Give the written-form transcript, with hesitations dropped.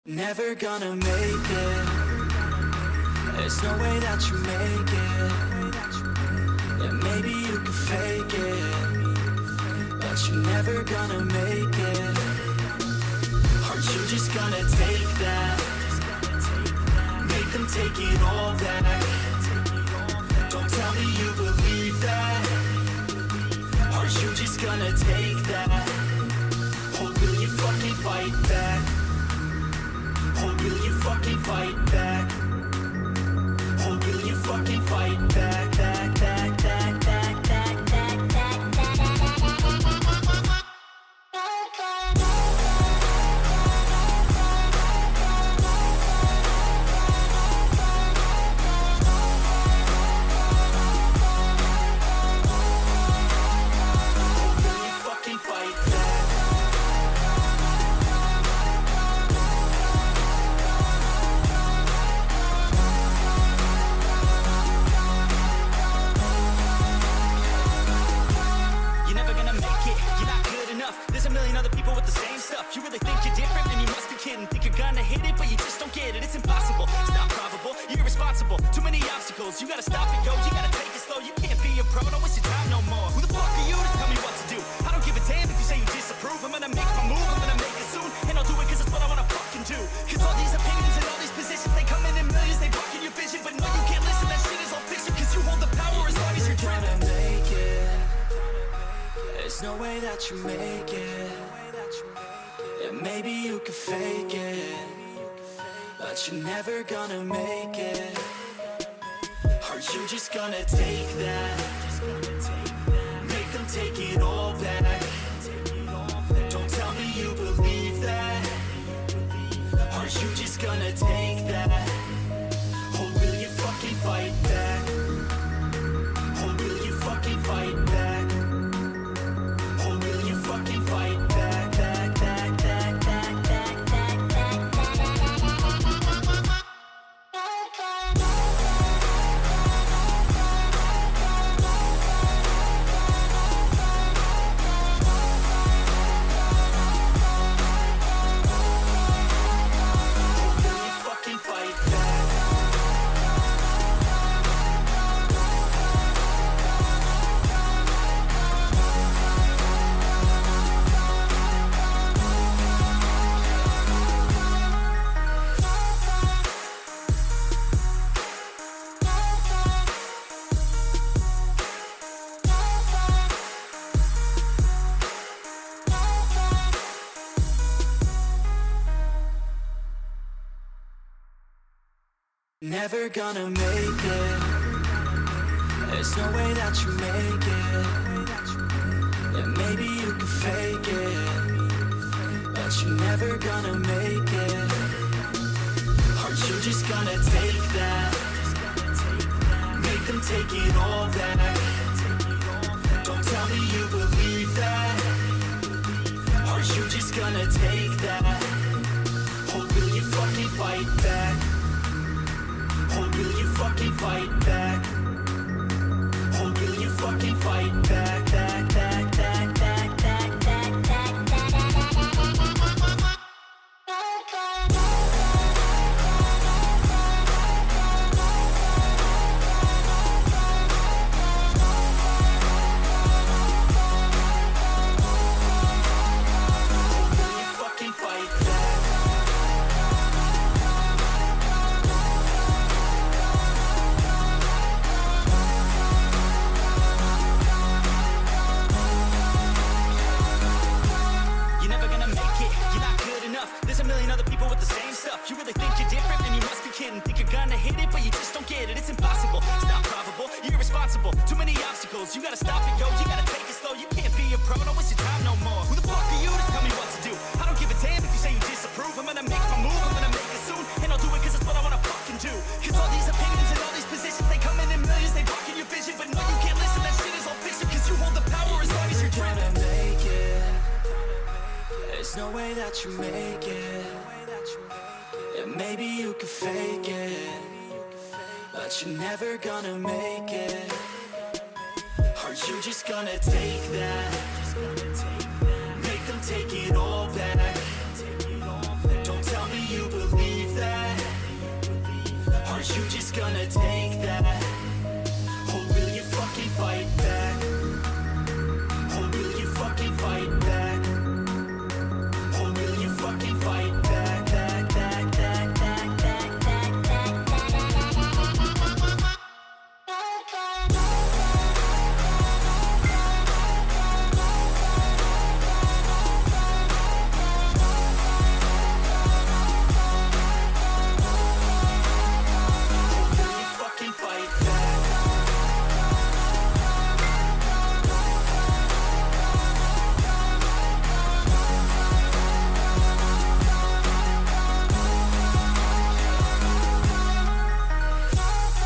Never gonna make it. There's no way that you make it. Yeah, maybe you can fake it, but you're never gonna make it. Are you just gonna take that? Make them take it all back. Don't tell me you believe that. Are you just gonna take that? Or will you fucking fight back? Or will you fucking fight back? Or will you fucking fight back, back, back, back, back, back, back, back, back, you really think you're different? Man, you must be kidding. Think you're gonna hit it, but you just don't get it. It's impossible, it's not probable, you're irresponsible. Too many obstacles, you gotta stop it, yo. You gotta take it slow, you can't be a pro. Don't waste your time no more. Who the fuck are you to tell me what to do? I don't give a damn if you say you disapprove. I'm gonna make my move, I'm gonna make it soon. And I'll do it cause it's what I wanna fucking do. Cause all these opinions and all these positions, they come in millions, they blocking your vision. But no, you can't listen, that shit is all fiction. Cause you hold the power as long as you're dreaming. Make it. There's no way that you make it. Yeah, maybe you can fake it, but you're never gonna make it. Are you just gonna take that? Make them take it all back. Don't tell me you believe that. Are you just gonna take that? Or will you fucking fight back? Or will you fucking fight back? Or will you fucking fight back, back, back, back, back, back, back, back, back? Never gonna make it. There's no way that you make it. Yeah, maybe you can fake it, but you're never gonna make it. Are you just gonna take that? Make them take it all back. Don't tell me you believe that. Are you just gonna take that? Or will you fucking fight back? Or will you fucking fight back? Or will you fucking fight back, back, back, back, back, back, back, back, back? You really think you're different? Man, you must be kidding. Think you're gonna hit it, but you just don't get it. It's impossible, it's not probable, you're irresponsible. Too many obstacles, you gotta stop it, yo. You gotta take it slow, you can't be a pro. Don't waste your time no more. Who the fuck are you to tell me what to do? I don't give a damn if you say you disapprove. I'm gonna make my move, I'm gonna make it soon. And I'll do it cause it's what I wanna fucking do. Cause all these opinions and all these positions, they come in millions, they blocking your vision. But no, you can't listen, that shit is all fiction. Cause you hold the power as long as you're dreaming. Make it. There's no way that you make it. Yeah, maybe you can fake it, but you're never gonna make it. Are you just gonna take that?